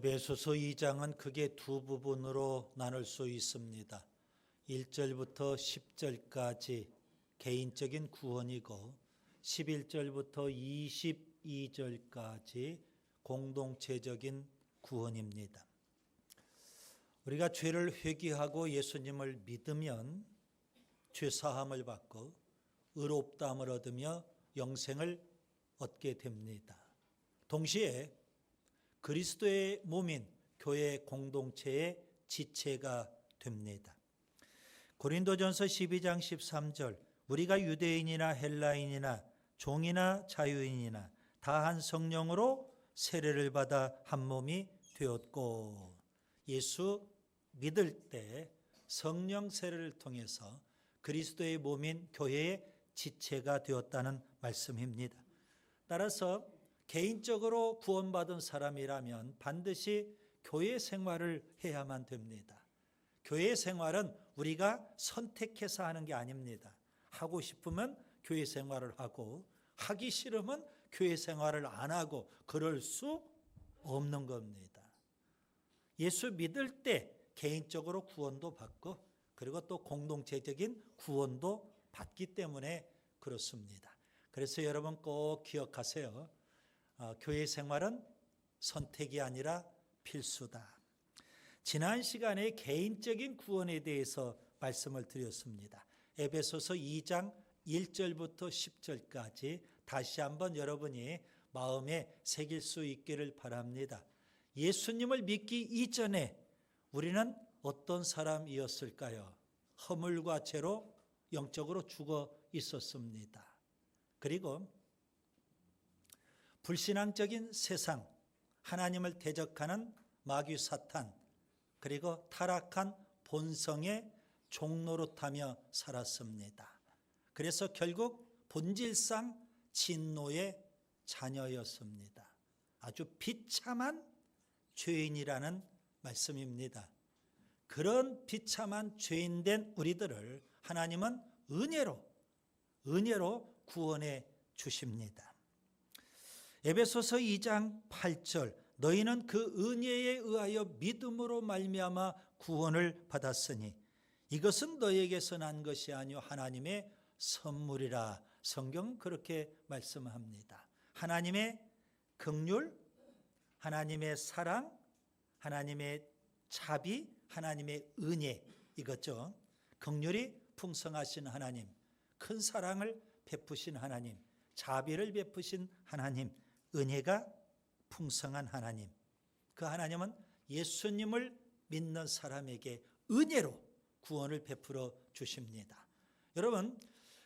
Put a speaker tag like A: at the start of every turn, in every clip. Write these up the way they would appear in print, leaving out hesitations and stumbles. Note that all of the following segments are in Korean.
A: 에베소서 2장은 크게 두 부분으로 나눌 수 있습니다. 1절부터 10절까지 개인적인 구원이고 11절부터 22절까지 공동체적인 구원입니다. 우리가 죄를 회개하고 예수님을 믿으면 죄사함을 받고 의롭다함을 얻으며 영생을 얻게 됩니다. 동시에 그리스도의 몸인 교회 공동체의 지체가 됩니다. 고린도전서 12장 13절 우리가 유대인이나 헬라인이나 종이나 자유인이나 다 한 성령으로 세례를 받아 한 몸이 되었고, 예수 믿을 때 성령 세례를 통해서 그리스도의 몸인 교회의 지체가 되었다는 말씀입니다. 따라서 개인적으로 구원받은 사람이라면 반드시 교회 생활을 해야만 됩니다. 교회 생활은 우리가 선택해서 하는 게 아닙니다. 하고 싶으면 교회 생활을 하고 하기 싫으면 교회 생활을 안 하고 그럴 수 없는 겁니다. 예수 믿을 때 개인적으로 구원도 받고 그리고 또 공동체적인 구원도 받기 때문에 그렇습니다. 그래서 여러분 꼭 기억하세요. 교회 생활은 선택이 아니라 필수다. 지난 시간에 개인적인 구원에 대해서 말씀을 드렸습니다. 에베소서 2장 1절부터 10절까지 다시 한번 여러분이 마음에 새길 수 있기를 바랍니다. 예수님을 믿기 이전에 우리는 어떤 사람이었을까요? 허물과 죄로 영적으로 죽어 있었습니다. 그리고 불신앙적인 세상, 하나님을 대적하는 마귀 사탄, 그리고 타락한 본성의 종노릇하며 살았습니다. 그래서 결국 본질상 진노의 자녀였습니다. 아주 비참한 죄인이라는 말씀입니다. 그런 비참한 죄인된 우리들을 하나님은 은혜로 구원해 주십니다. 에베소서 2장 8절 너희는 그 은혜에 의하여 믿음으로 말미암아 구원을 받았으니 이것은 너희에게서 난 것이 아니요 하나님의 선물이라. 성경은 그렇게 말씀합니다. 하나님의 긍휼, 하나님의 사랑, 하나님의 자비, 하나님의 은혜 이거죠. 긍휼이 풍성하신 하나님, 큰 사랑을 베푸신 하나님, 자비를 베푸신 하나님, 은혜가 풍성한 하나님. 그 하나님은 예수님을 믿는 사람에게 은혜로 구원을 베풀어 주십니다. 여러분,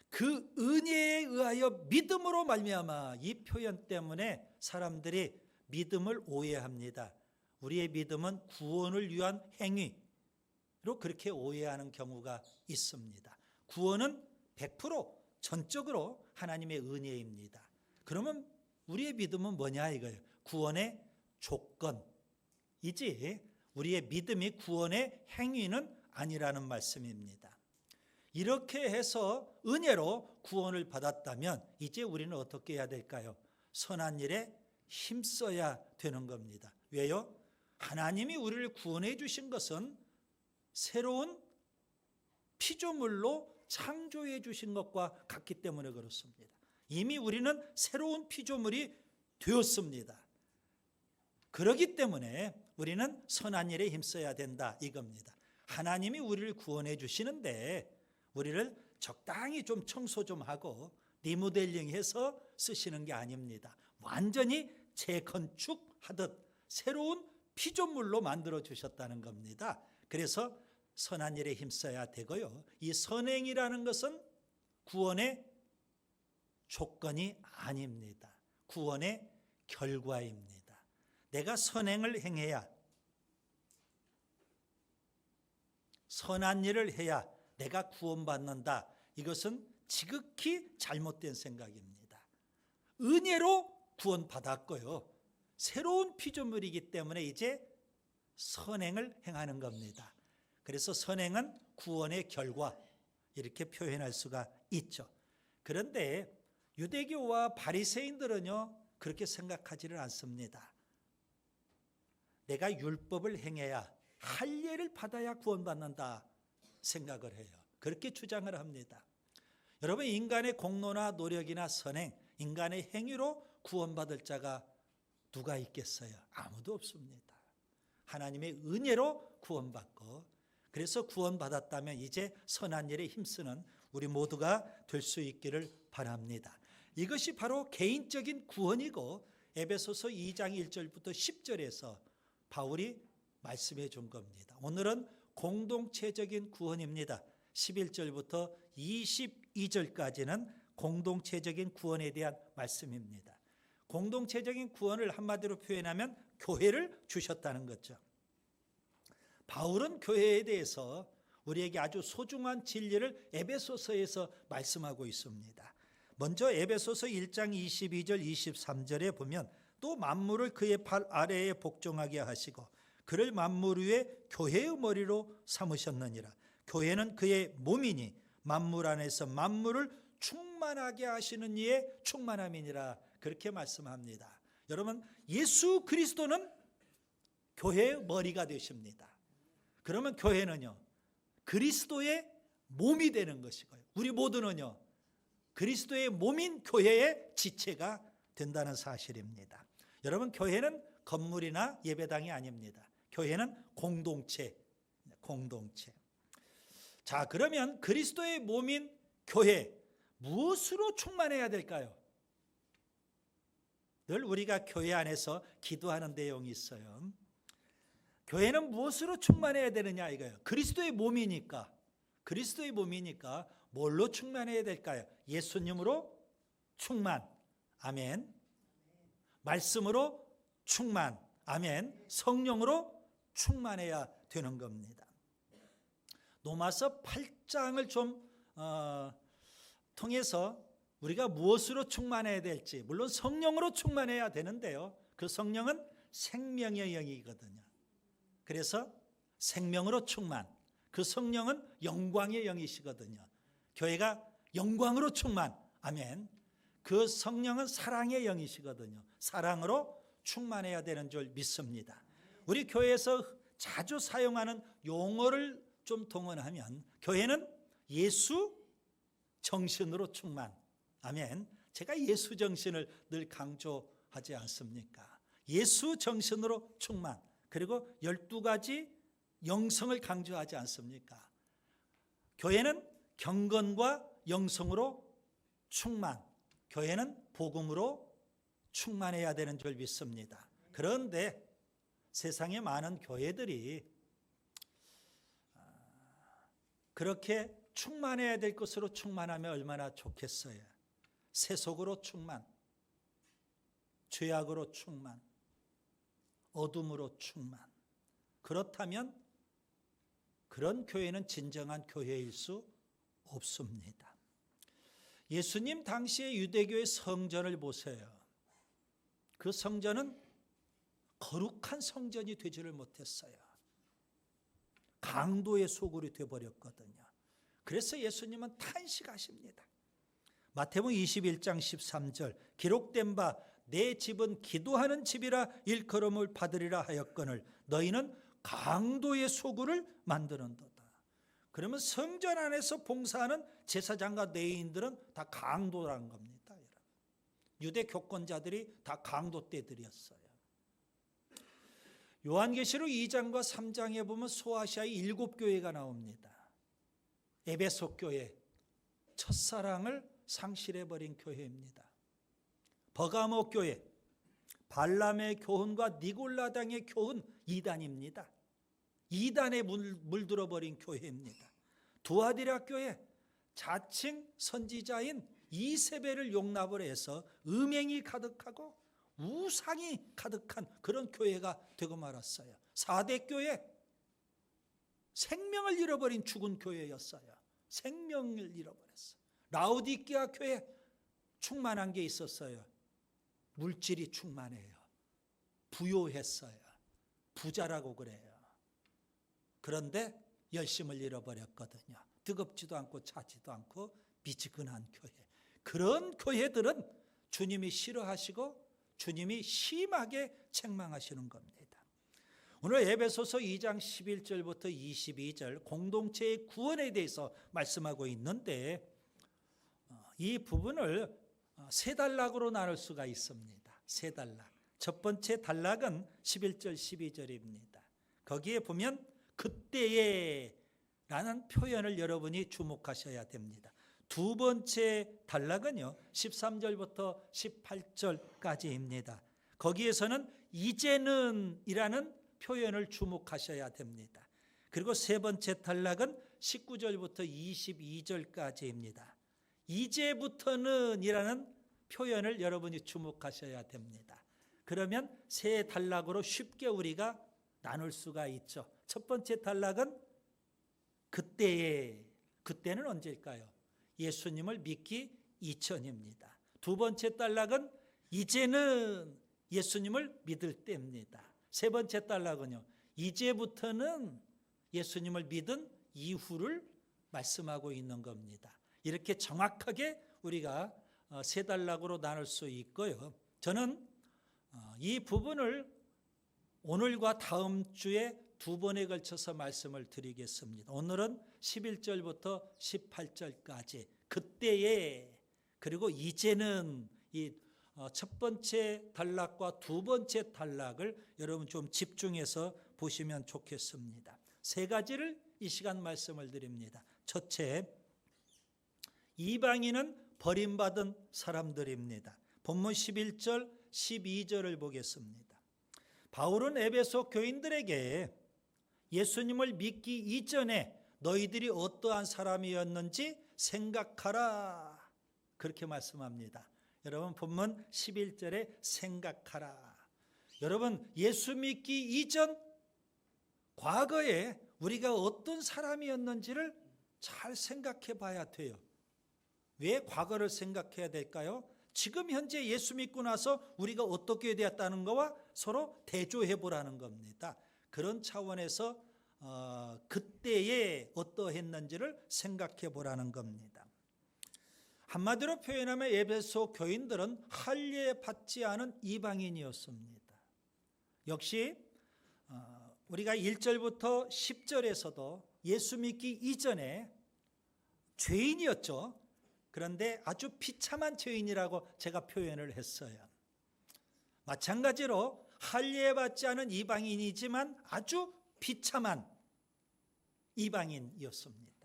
A: 그 은혜에 의하여 믿음으로 말미암아 이 표현 때문에 사람들이 믿음을 오해합니다. 우리의 믿음은 구원을 위한 행위로 그렇게 오해하는 경우가 있습니다. 구원은 100% 전적으로 하나님의 은혜입니다. 그러면 우리의 믿음은 뭐냐 이거예요. 구원의 조건이지 우리의 믿음이 구원의 행위는 아니라는 말씀입니다. 이렇게 해서 은혜로 구원을 받았다면 이제 우리는 어떻게 해야 될까요? 선한 일에 힘써야 되는 겁니다. 왜요? 하나님이 우리를 구원해 주신 것은 새로운 피조물로 창조해 주신 것과 같기 때문에 그렇습니다. 이미 우리는 새로운 피조물이 되었습니다. 그렇기 때문에 우리는 선한 일에 힘써야 된다 이겁니다. 하나님이 우리를 구원해 주시는데 우리를 적당히 좀 청소 좀 하고 리모델링해서 쓰시는 게 아닙니다. 완전히 재건축하듯 새로운 피조물로 만들어 주셨다는 겁니다. 그래서 선한 일에 힘써야 되고요. 이 선행이라는 것은 구원의 조건이 아닙니다. 구원의 결과입니다. 내가 선행을 행해야, 선한 일을 해야 내가 구원받는다. 이것은 지극히 잘못된 생각입니다. 은혜로 구원받았고요. 새로운 피조물이기 때문에 이제 선행을 행하는 겁니다. 그래서 선행은 구원의 결과 이렇게 표현할 수가 있죠. 그런데 유대교와 바리새인들은요 그렇게 생각하지를 않습니다. 내가 율법을 행해야 할례를 받아야 구원받는다 생각을 해요. 그렇게 주장을 합니다. 여러분, 인간의 공로나 노력이나 선행, 인간의 행위로 구원받을 자가 누가 있겠어요? 아무도 없습니다. 하나님의 은혜로 구원받고, 그래서 구원받았다면 이제 선한 일에 힘쓰는 우리 모두가 될 수 있기를 바랍니다. 이것이 바로 개인적인 구원이고, 에베소서 2장 1절부터 10절에서 바울이 말씀해 준 겁니다. 오늘은 공동체적인 구원입니다. 11절부터 22절까지는 공동체적인 구원에 대한 말씀입니다. 공동체적인 구원을 한마디로 표현하면 교회를 주셨다는 거죠. 바울은 교회에 대해서 우리에게 아주 소중한 진리를 에베소서에서 말씀하고 있습니다. 먼저 에베소서 1장 22절 23절에 보면 또 만물을 그의 발 아래에 복종하게 하시고 그를 만물 위에 교회의 머리로 삼으셨느니라. 교회는 그의 몸이니 만물 안에서 만물을 충만하게 하시는 이의 충만함이니라. 그렇게 말씀합니다. 여러분, 예수 그리스도는 교회의 머리가 되십니다. 그러면 교회는요, 그리스도의 몸이 되는 것이고요, 우리 모두는요, 그리스도의 몸인 교회의 지체가 된다는 사실입니다. 여러분, 교회는 건물이나 예배당이 아닙니다. 교회는 공동체. 자, 그러면 그리스도의 몸인 교회, 무엇으로 충만해야 될까요? 늘 우리가 교회 안에서 기도하는 내용이 있어요. 교회는 무엇으로 충만해야 되느냐 이거예요. 그리스도의 몸이니까 뭘로 충만해야 될까요? 예수님으로 충만, 아멘. 말씀으로 충만, 아멘. 성령으로 충만해야 되는 겁니다. 로마서 8장을 좀 통해서 우리가 무엇으로 충만해야 될지, 물론 성령으로 충만해야 되는데요, 그 성령은 생명의 영이거든요. 그래서 생명으로 충만, 그 성령은 영광의 영이시거든요. 교회가 영광으로 충만, 아멘. 그 성령은 사랑의 영이시거든요. 사랑으로 충만해야 되는 줄 믿습니다. 우리 교회에서 자주 사용하는 용어를 좀 동원하면, 교회는 예수 정신으로 충만, 아멘. 제가 예수 정신을 늘 강조하지 않습니까? 예수 정신으로 충만, 그리고 12가지 영성을 강조하지 않습니까? 교회는 경건과 영성으로 충만, 교회는 복음으로 충만해야 되는 줄 믿습니다. 그런데 세상에 많은 교회들이 그렇게 충만해야 될 것으로 충만하면 얼마나 좋겠어요. 세속으로 충만, 죄악으로 충만, 어둠으로 충만. 그렇다면 그런 교회는 진정한 교회일 수 없습니다. 예수님 당시의 유대교의 성전을 보세요. 그 성전은 거룩한 성전이 되지를 못했어요. 강도의 소굴이 되어버렸거든요. 그래서 예수님은 탄식하십니다. 마태복음 21장 13절, 기록된 바 내 집은 기도하는 집이라 일컬음을 받으리라 하였거늘 너희는 강도의 소굴을 만드는도다. 그러면 성전 안에서 봉사하는 제사장과 레위인들은 다 강도라는 겁니다. 유대 교권자들이 다 강도떼들이었어요. 요한계시록 2장과 3장에 보면 소아시아의 7교회가 나옵니다. 에베소 교회, 첫사랑을 상실해버린 교회입니다. 버가모 교회, 발람의 교훈과 니골라당의 교훈, 이단입니다. 이단에 물들어버린 교회입니다. 두아디라 교회, 자칭 선지자인 이세벨을 용납을 해서 음행이 가득하고 우상이 가득한 그런 교회가 되고 말았어요. 사대교회, 생명을 잃어버린 죽은 교회였어요. 생명을 잃어버렸어요. 라오디게아 교회, 충만한 게 있었어요. 물질이 충만해요. 부요했어요. 부자라고 그래요. 그런데 열심을 잃어버렸거든요. 뜨겁지도 않고 차지도 않고 미지근한 교회. 그런 교회들은 주님이 싫어하시고 주님이 심하게 책망하시는 겁니다. 오늘 에베소서 2장 11절부터 22절 공동체의 구원에 대해서 말씀하고 있는데 이 부분을 세 단락으로 나눌 수가 있습니다. 세 단락. 첫 번째 단락은 11절 12절입니다. 거기에 보면 그때에 라는 표현을 여러분이 주목하셔야 됩니다. 두 번째 단락은요 13절부터 18절까지입니다. 거기에서는 이제는 이라는 표현을 주목하셔야 됩니다. 그리고 세 번째 단락은 19절부터 22절까지입니다. 이제부터는 이라는 표현을 여러분이 주목하셔야 됩니다. 그러면 세 단락으로 쉽게 우리가 나눌 수가 있죠. 첫 번째 단락은 그때에, 그때는 언제일까요? 예수님을 믿기 이전입니다. 두 번째 단락은 이제는 예수님을 믿을 때입니다. 세 번째 단락은요, 이제부터는 예수님을 믿은 이후를 말씀하고 있는 겁니다. 이렇게 정확하게 우리가 세 단락으로 나눌 수 있고요. 저는 이 부분을 오늘과 다음 주에 두 번에 걸쳐서 말씀을 드리겠습니다. 오늘은 11절부터 18절까지 그때에 그리고 이제는 이 첫 번째 단락과 두 번째 단락을 여러분 좀 집중해서 보시면 좋겠습니다. 세 가지를 이 시간 말씀을 드립니다. 첫째, 이방인은 버림받은 사람들입니다. 본문 11절 12절을 보겠습니다. 바울은 에베소 교인들에게 예수님을 믿기 이전에 너희들이 어떠한 사람이었는지 생각하라 그렇게 말씀합니다. 여러분 본문 11절에 생각하라. 여러분 예수 믿기 이전 과거에 우리가 어떤 사람이었는지를 잘 생각해 봐야 돼요. 왜 과거를 생각해야 될까요? 지금 현재 예수 믿고 나서 우리가 어떻게 되었다는 것과 서로 대조해 보라는 겁니다. 그런 차원에서 그때에 어떠했는지를 생각해 보라는 겁니다. 한마디로 표현하면 에베소 교인들은 할례 받지 않은 이방인이었습니다. 역시 우리가 1절부터 10절에서도 예수 믿기 이전에 죄인이었죠. 그런데 아주 비참한 죄인이라고 제가 표현을 했어요. 마찬가지로 할례 받지 않은 이방인이지만 아주 비참한 이방인이었습니다.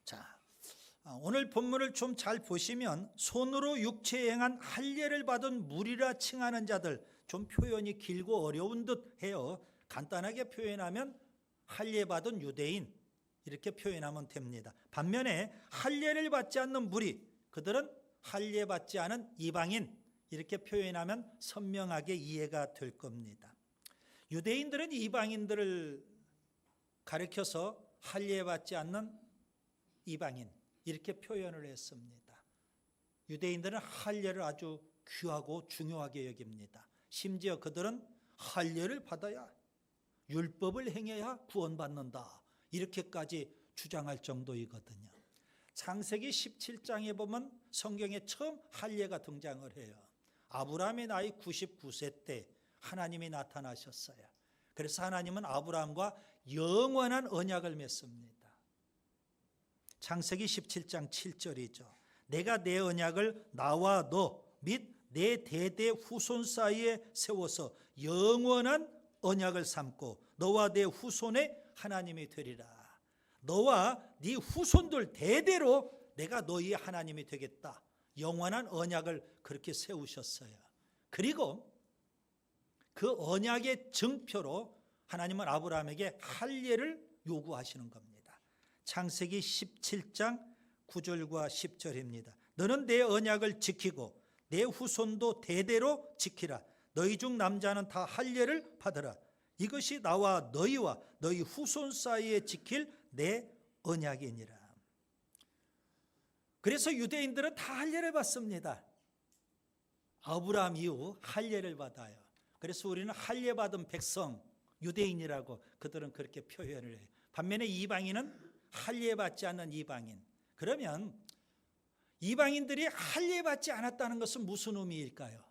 A: 자, 오늘 본문을 좀 잘 보시면 손으로 육체에 행한 할례를 받은 무리라 칭하는 자들, 좀 표현이 길고 어려운 듯 해요. 간단하게 표현하면 할례 받은 유대인 이렇게 표현하면 됩니다. 반면에 할례를 받지 않는 무리, 그들은 할례 받지 않은 이방인 이렇게 표현하면 선명하게 이해가 될 겁니다. 유대인들은 이방인들을 가리켜서 할례 받지 않는 이방인 이렇게 표현을 했습니다. 유대인들은 할례를 아주 귀하고 중요하게 여깁니다. 심지어 그들은 할례를 받아야 율법을 행해야 구원받는다 이렇게까지 주장할 정도이거든요. 창세기 17장에 보면 성경에 처음 할례가 등장을 해요. 아브라함의 나이 99세 때 하나님이 나타나셨어요. 그래서 하나님은 아브라함과 영원한 언약을 맺습니다. 창세기 17장 7절이죠. 내가 내 언약을 나와 너 및 내 대대 후손 사이에 세워서 영원한 언약을 삼고 너와 내 후손의 하나님이 되리라. 너와 네 후손들 대대로 내가 너희의 하나님이 되겠다. 영원한 언약을 그렇게 세우셨어요. 그리고 그 언약의 증표로 하나님은 아브라함에게 할례를 요구하시는 겁니다. 창세기 17장 9절과 10절입니다. 너는 내 언약을 지키고 내 후손도 대대로 지키라. 너희 중 남자는 다 할례를 받으라. 이것이 나와 너희와 너희 후손 사이에 지킬 내 언약이니라. 그래서 유대인들은 다 할례를 받습니다. 아브라함 이후 할례를 받아요. 그래서 우리는 할례 받은 백성, 유대인이라고 그들은 그렇게 표현을 해요. 반면에 이방인은 할례 받지 않는 이방인. 그러면 이방인들이 할례 받지 않았다는 것은 무슨 의미일까요?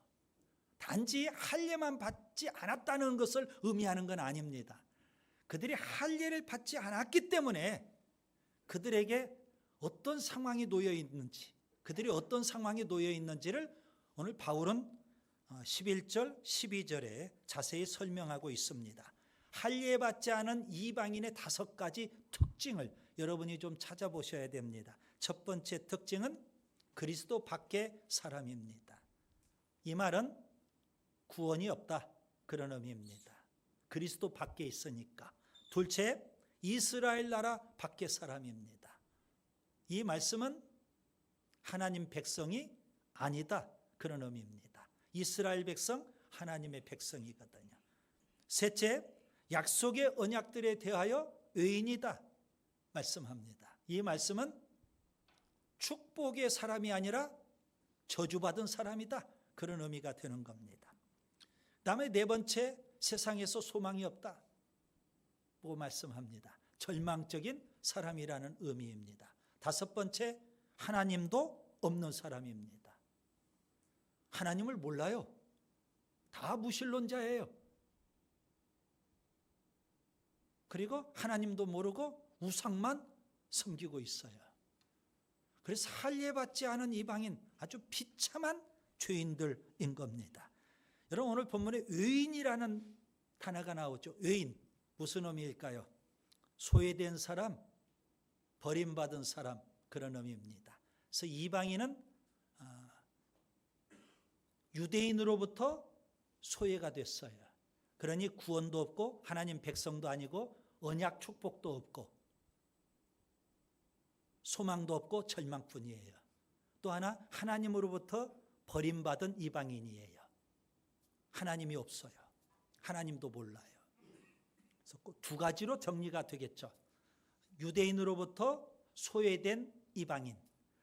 A: 단지 할례만 받지 않았다는 것을 의미하는 건 아닙니다. 그들이 할례를 받지 않았기 때문에 그들에게 어떤 상황이 놓여 있는지, 그들이 어떤 상황에 놓여 있는지를 오늘 바울은 11절, 12절에 자세히 설명하고 있습니다. 할례 받지 않은 이방인의 5가지 특징을 여러분이 좀 찾아보셔야 됩니다. 첫 번째 특징은 그리스도 밖의 사람입니다. 이 말은 구원이 없다, 그런 의미입니다. 그리스도 밖에 있으니까. 둘째, 이스라엘 나라 밖의 사람입니다. 이 말씀은 하나님 백성이 아니다, 그런 의미입니다. 이스라엘 백성, 하나님의 백성이거든요. 셋째, 약속의 언약들에 대하여 의인이다 말씀합니다. 이 말씀은 축복의 사람이 아니라 저주받은 사람이다, 그런 의미가 되는 겁니다. 다음에 네 번째, 세상에서 소망이 없다 고 말씀합니다. 절망적인 사람이라는 의미입니다. 다섯 번째, 하나님도 없는 사람입니다. 하나님을 몰라요. 다 무신론자예요. 그리고 하나님도 모르고 우상만 섬기고 있어요. 그래서 할례 받지 않은 이방인, 아주 비참한 죄인들인 겁니다. 여러분, 오늘 본문에 의인이라는 단어가 나오죠. 의인, 무슨 의미일까요? 소외된 사람, 버림받은 사람, 그런 의미입니다. 그래서 이방인은 유대인으로부터 소외가 됐어요. 그러니 구원도 없고 하나님 백성도 아니고 언약 축복도 없고 소망도 없고 절망뿐이에요. 또 하나, 하나님으로부터 버림받은 이방인이에요. 하나님이 없어요. 하나님도 몰라요. 그래서 두 가지로 정리가 되겠죠. 유대인으로부터 소외된 이방인,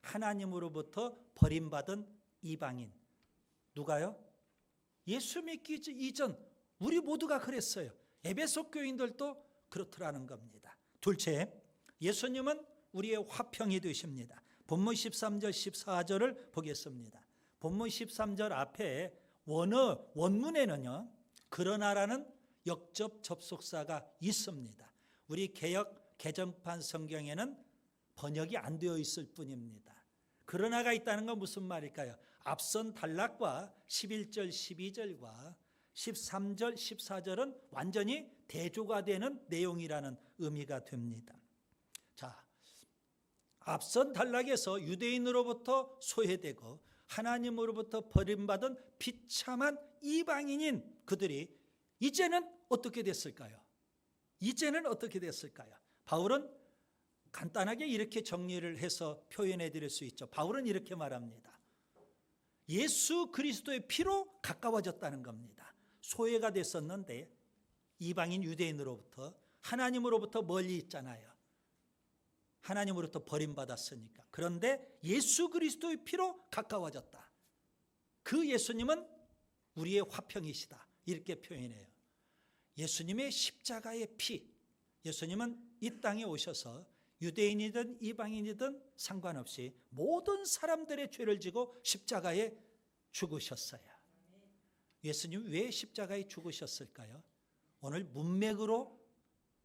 A: 하나님으로부터 버림받은 이방인. 누가요? 예수 믿기 이전 우리 모두가 그랬어요. 에베소 교인들도 그렇더라는 겁니다. 둘째, 예수님은 우리의 화평이 되십니다. 본문 13절 14절을 보겠습니다. 본문 13절 앞에 원문에는요, 그러나라는 역접 접속사가 있습니다. 우리 개역 개정판 성경에는 번역이 안 되어 있을 뿐입니다. 그러나가 있다는 건 무슨 말일까요? 앞선 단락과 11절 12절과 13절 14절은 완전히 대조가 되는 내용이라는 의미가 됩니다. 자, 앞선 단락에서 유대인으로부터 소외되고 하나님으로부터 버림받은 비참한 이방인인 그들이 이제는 어떻게 됐을까요? 이제는 어떻게 됐을까요? 바울은 간단하게 이렇게 정리를 해서 표현해 드릴 수 있죠. 바울은 이렇게 말합니다. 예수 그리스도의 피로 가까워졌다는 겁니다. 소외가 됐었는데 이방인 유대인으로부터, 하나님으로부터 멀리 있잖아요. 하나님으로부터 버림받았으니까. 그런데 예수 그리스도의 피로 가까워졌다. 그 예수님은 우리의 화평이시다, 이렇게 표현해요. 예수님의 십자가의 피, 예수님은 이 땅에 오셔서 유대인이든 이방인이든 상관없이 모든 사람들의 죄를 지고 십자가에 죽으셨어요. 예수님 왜 십자가에 죽으셨을까요? 오늘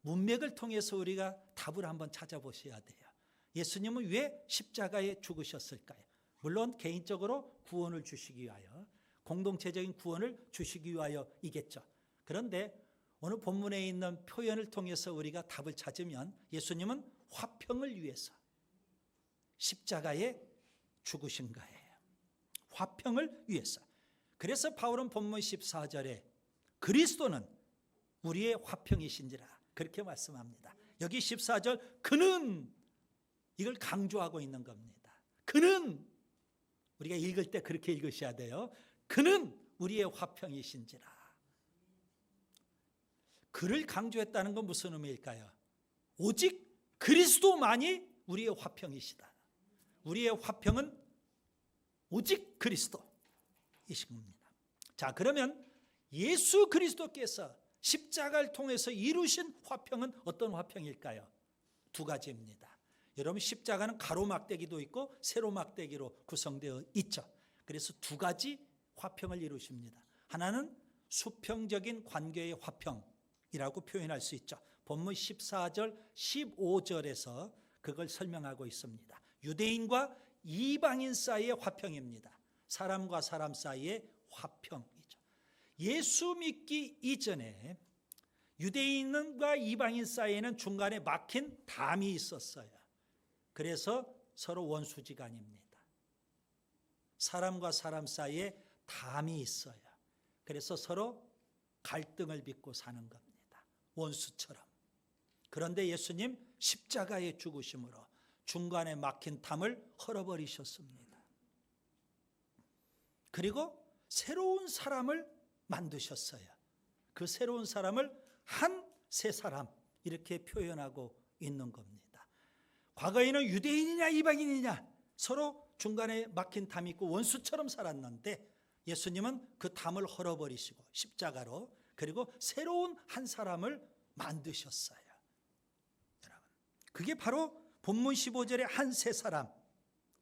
A: 문맥을 통해서 우리가 답을 한번 찾아보셔야 돼요. 예수님은 왜 십자가에 죽으셨을까요? 물론 개인적으로 구원을 주시기 위하여, 공동체적인 구원을 주시기 위하여이겠죠. 그런데 오늘 본문에 있는 표현을 통해서 우리가 답을 찾으면 예수님은 화평을 위해서 십자가에 죽으신 거예요. 화평을 위해서. 그래서 바울은 본문 14절에 그리스도는 우리의 화평이신지라 그렇게 말씀합니다. 여기 14절 그는, 이걸 강조하고 있는 겁니다. 그는, 우리가 읽을 때 그렇게 읽으셔야 돼요. 그는 우리의 화평이신지라. 그를 강조했다는 건 무슨 의미일까요? 오직 그리스도만이 우리의 화평이시다. 우리의 화평은 오직 그리스도이신 겁니다. 자, 그러면 예수 그리스도께서 십자가를 통해서 이루신 화평은 어떤 화평일까요? 두 가지입니다. 여러분, 십자가는 가로막대기도 있고 세로막대기로 구성되어 있죠. 그래서 두 가지 화평을 이루십니다. 하나는 수평적인 관계의 화평이라고 표현할 수 있죠. 본문 14절, 15절에서 그걸 설명하고 있습니다. 유대인과 이방인 사이의 화평입니다. 사람과 사람 사이의 화평이죠. 예수 믿기 이전에 유대인과 이방인 사이에는 중간에 막힌 담이 있었어요. 그래서 서로 원수지간입니다. 사람과 사람 사이에 담이 있어요. 그래서 서로 갈등을 빚고 사는 겁니다. 원수처럼. 그런데 예수님 십자가의 죽으심으로 중간에 막힌 담을 헐어버리셨습니다. 그리고 새로운 사람을 만드셨어요. 그 새로운 사람을 한 세 사람 이렇게 표현하고 있는 겁니다. 과거에는 유대인이냐 이방인이냐 서로 중간에 막힌 담이 있고 원수처럼 살았는데 예수님은 그 담을 헐어버리시고 십자가로 그리고 새로운 한 사람을 만드셨어요. 여러분, 그게 바로 본문 15절에 한 세 사람,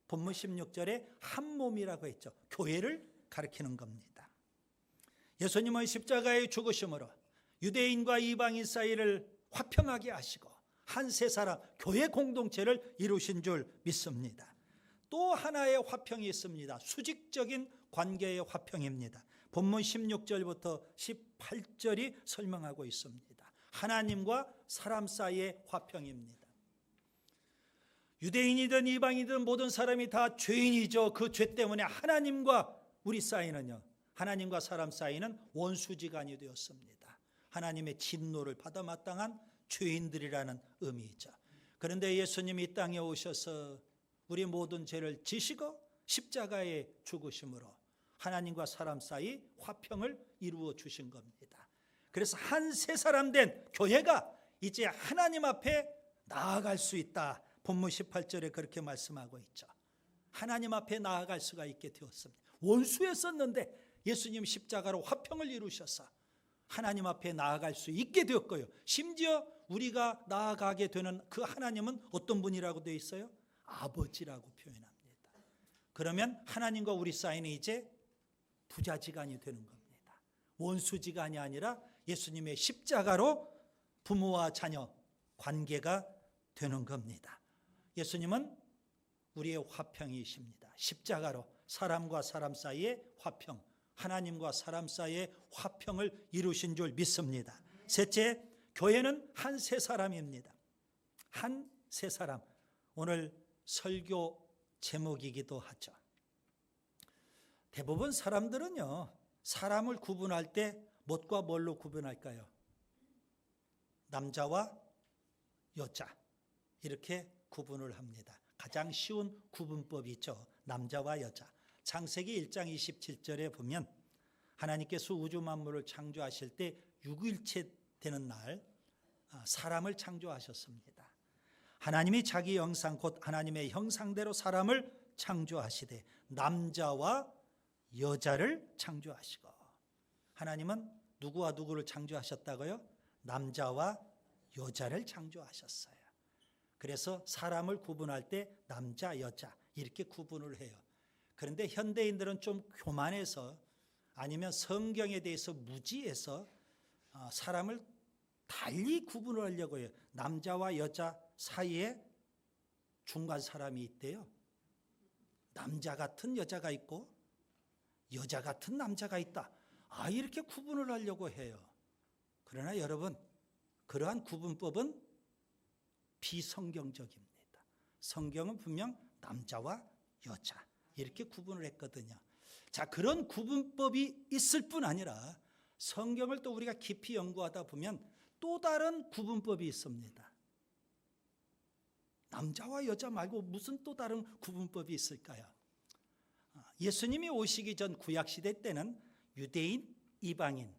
A: 본문 16절에 한 몸이라고 했죠. 교회를 가리키는 겁니다. 예수님은 십자가의 죽으심으로 유대인과 이방인 사이를 화평하게 하시고 한 세 사람, 교회 공동체를 이루신 줄 믿습니다. 또 하나의 화평이 있습니다. 수직적인 관계의 화평입니다. 본문 16절부터 18절이 설명하고 있습니다. 하나님과 사람 사이의 화평입니다. 유대인이든 이방인이든 모든 사람이 다 죄인이죠. 그 죄 때문에 하나님과 우리 사이는요, 하나님과 사람 사이는 원수지간이 되었습니다. 하나님의 진노를 받아 마땅한 죄인들이라는 의미이죠. 그런데 예수님이 이 땅에 오셔서 우리 모든 죄를 지시고 십자가에 죽으심으로 하나님과 사람 사이 화평을 이루어 주신 겁니다. 그래서 한 세 사람 된 교회가 이제 하나님 앞에 나아갈 수 있다. 본문 18절에 그렇게 말씀하고 있죠. 하나님 앞에 나아갈 수가 있게 되었습니다. 원수였었는데 예수님 십자가로 화평을 이루셔서 하나님 앞에 나아갈 수 있게 되었고요. 심지어 우리가 나아가게 되는 그 하나님은 어떤 분이라고 되어 있어요? 아버지라고 표현합니다. 그러면 하나님과 우리 사이는 이제 부자지간이 되는 겁니다. 원수지간이 아니라 예수님의 십자가로 부모와 자녀 관계가 되는 겁니다. 예수님은 우리의 화평이십니다. 십자가로 사람과 사람 사이의 화평, 하나님과 사람 사이의 화평을 이루신 줄 믿습니다. 셋째, 교회는 한 세 사람입니다. 한 세 사람. 오늘 설교 제목이기도 하죠. 대부분 사람들은요, 사람을 구분할 때 무엇과 뭘로 구분할까요? 남자와 여자 이렇게 구분을 합니다. 가장 쉬운 구분법이죠. 남자와 여자. 창세기 1장 27절에 보면 하나님께서 우주 만물을 창조하실 때 6일째 되는 날 사람을 창조하셨습니다. 하나님이 자기 형상 곧 하나님의 형상대로 사람을 창조하시되 남자와 여자를 창조하시고, 하나님은 누구와 누구를 창조하셨다고요? 남자와 여자를 창조하셨어요. 그래서 사람을 구분할 때 남자, 여자 이렇게 구분을 해요. 그런데 현대인들은 좀 교만해서 아니면 성경에 대해서 무지해서 사람을 달리 구분을 하려고 해요. 남자와 여자 사이에 중간 사람이 있대요. 남자 같은 여자가 있고 여자 같은 남자가 있다. 이렇게 구분을 하려고 해요. 그러나 여러분, 그러한 구분법은 비성경적입니다. 성경은 분명 남자와 여자 이렇게 구분을 했거든요. 자, 그런 구분법이 있을 뿐 아니라 성경을 또 우리가 깊이 연구하다 보면 또 다른 구분법이 있습니다. 남자와 여자 말고 무슨 또 다른 구분법이 있을까요? 예수님이 오시기 전 구약시대 때는 유대인, 이방인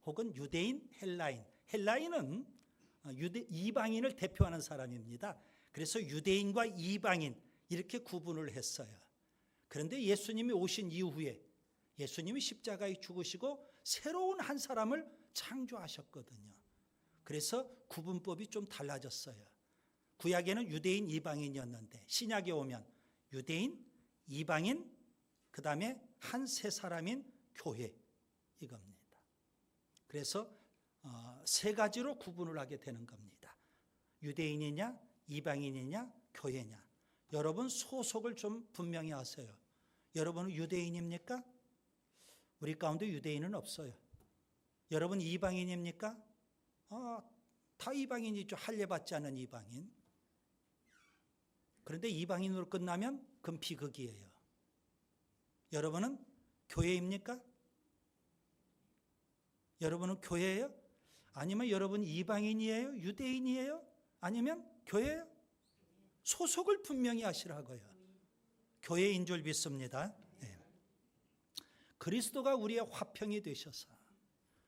A: 혹은 유대인, 헬라인. 헬라인은 이방인을 대표하는 사람입니다. 그래서 유대인과 이방인 이렇게 구분을 했어요. 그런데 예수님이 오신 이후에 예수님이 십자가에 죽으시고 새로운 한 사람을 창조하셨거든요. 그래서 구분법이 좀 달라졌어요. 구약에는 유대인, 이방인이었는데 신약에 오면 유대인, 이방인, 그 다음에 한 세 사람인 교회, 이겁니다. 그래서 세 가지로 구분을 하게 되는 겁니다. 유대인이냐, 이방인이냐, 교회냐. 여러분 소속을 좀 분명히 하세요. 여러분은 유대인입니까? 우리 가운데 유대인은 없어요. 여러분 이방인입니까? 다 이방인이죠. 할례받지 않은 이방인. 그런데 이방인으로 끝나면 그건 비극이에요. 여러분은 교회입니까? 여러분은 교회예요? 아니면 여러분 이방인이에요? 유대인이에요? 아니면 교회예요? 소속을 분명히 하시라고요. 교회인 줄 믿습니다. 네. 그리스도가 우리의 화평이 되셔서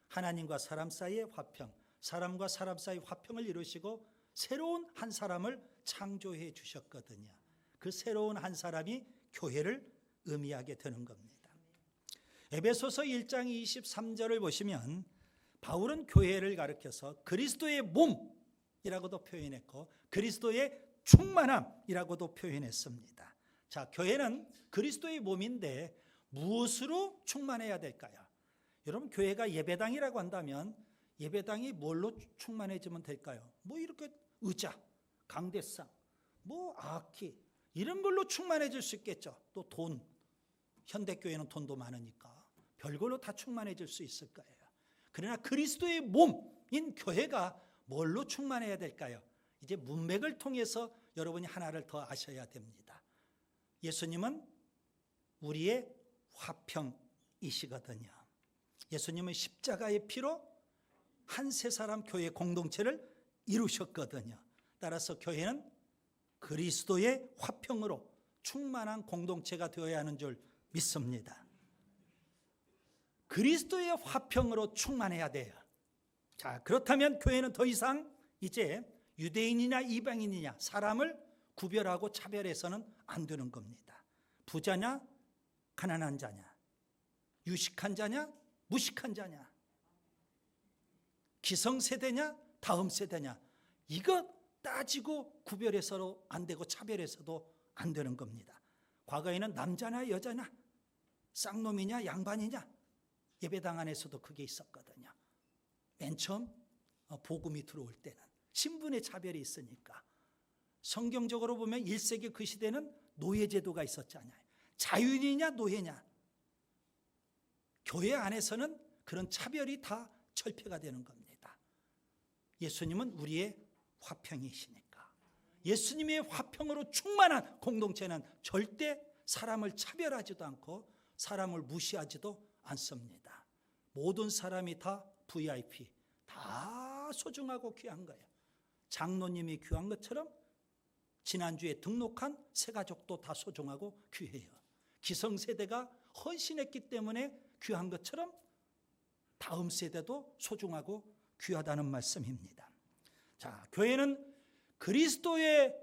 A: 하나님과 사람 사이의 화평, 사람과 사람 사이의 화평을 이루시고 새로운 한 사람을 창조해 주셨거든요. 그 새로운 한 사람이 교회를 의미하게 되는 겁니다. 에베소서 1장 23절을 보시면 바울은 교회를 가리켜서 그리스도의 몸이라고도 표현했고 그리스도의 충만함이라고도 표현했습니다. 자, 교회는 그리스도의 몸인데 무엇으로 충만해야 될까요? 여러분 교회가 예배당이라고 한다면 예배당이 뭘로 충만해지면 될까요? 뭐 이렇게 의자, 강대상, 뭐 악기 이런 걸로 충만해질 수 있겠죠. 또 돈, 현대교회는 돈도 많으니까 별걸로 다 충만해질 수 있을 거예요. 그러나 그리스도의 몸인 교회가 뭘로 충만해야 될까요? 이제 문맥을 통해서 여러분이 하나를 더 아셔야 됩니다. 예수님은 우리의 화평이시거든요. 예수님은 십자가의 피로 한 세 사람 교회 공동체를 이루셨거든요. 따라서 교회는 그리스도의 화평으로 충만한 공동체가 되어야 하는 줄 믿습니다. 그리스도의 화평으로 충만해야 돼요. 자, 그렇다면 교회는 더 이상 이제 유대인이냐 이방인이냐 사람을 구별하고 차별해서는 안 되는 겁니다. 부자냐 가난한 자냐, 유식한 자냐 무식한 자냐, 기성세대냐 다음 세대냐, 이거 따지고 구별해서도 안 되고 차별해서도 안 되는 겁니다. 과거에는 남자냐 여자냐, 쌍놈이냐 양반이냐, 예배당 안에서도 그게 있었거든요. 맨 처음 복음이 들어올 때는 신분의 차별이 있으니까. 성경적으로 보면 1세기 그 시대는 노예제도가 있었잖아요. 자유인이냐 노예냐. 교회 안에서는 그런 차별이 다 철폐가 되는 겁니다. 예수님은 우리의 화평이시니까. 예수님의 화평으로 충만한 공동체는 절대 사람을 차별하지도 않고 사람을 무시하지도 않습니다. 모든 사람이 다 VIP, 다 소중하고 귀한 거예요. 장로님이 귀한 것처럼 지난주에 등록한 새가족도 다 소중하고 귀해요. 기성세대가 헌신했기 때문에 귀한 것처럼 다음 세대도 소중하고 귀하다는 말씀입니다. 자, 교회는 그리스도의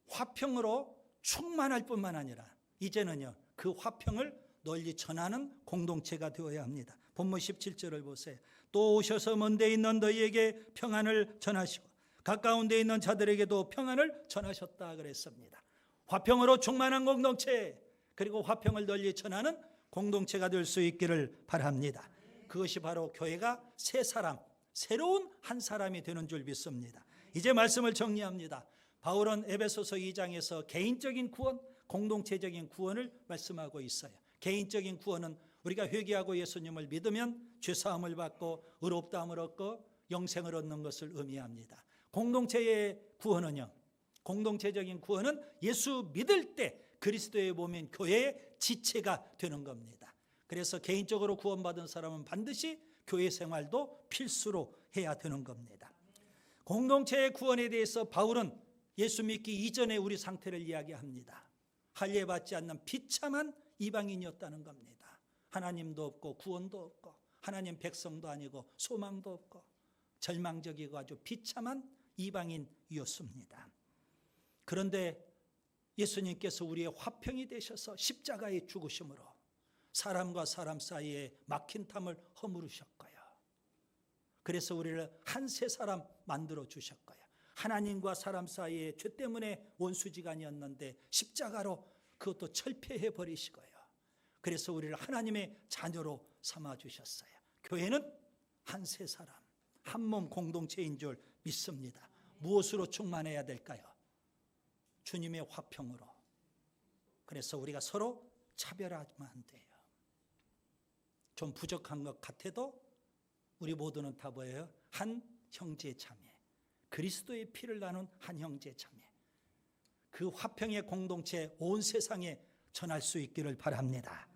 A: 화평으로 충만할 뿐만 아니라 이제는요 그 화평을 널리 전하는 공동체가 되어야 합니다. 본문 17절을 보세요. 또 오셔서 먼 데 있는 너희에게 평안을 전하시고 가까운 데 있는 자들에게도 평안을 전하셨다 그랬습니다. 화평으로 충만한 공동체, 그리고 화평을 널리 전하는 공동체가 될 수 있기를 바랍니다. 그것이 바로 교회가 새 사람, 새로운 한 사람이 되는 줄 믿습니다. 이제 말씀을 정리합니다. 바울은 에베소서 2장에서 개인적인 구원, 공동체적인 구원을 말씀하고 있어요. 개인적인 구원은 우리가 회개하고 예수님을 믿으면 죄사함을 받고 의롭다함을 얻고 영생을 얻는 것을 의미합니다. 공동체의 구원은요, 공동체적인 구원은 예수 믿을 때 그리스도의 몸인 교회의 지체가 되는 겁니다. 그래서 개인적으로 구원받은 사람은 반드시 교회 생활도 필수로 해야 되는 겁니다. 공동체의 구원에 대해서 바울은 예수 믿기 이전에 우리 상태를 이야기합니다. 할례받지 않는 비참한 이방인이었다는 겁니다. 하나님도 없고 구원도 없고 하나님 백성도 아니고 소망도 없고 절망적이고 아주 비참한 이방인이었습니다. 그런데 예수님께서 우리의 화평이 되셔서 십자가의 죽으심으로 사람과 사람 사이에 막힌 탐을 허물으셨고요. 그래서 우리를 한 새 사람 만들어 주셨고요. 하나님과 사람 사이에 죄 때문에 원수지간이었는데 십자가로 그것도 철폐해 버리시고요. 그래서 우리를 하나님의 자녀로 삼아주셨어요. 교회는 한 세 사람, 한 몸 공동체인 줄 믿습니다. 무엇으로 충만해야 될까요? 주님의 화평으로. 그래서 우리가 서로 차별하면 안 돼요. 좀 부족한 것 같아도 우리 모두는 다 뭐예요? 한 형제 자매, 그리스도의 피를 나눈 한 형제 자매. 그 화평의 공동체 온 세상에 전할 수 있기를 바랍니다.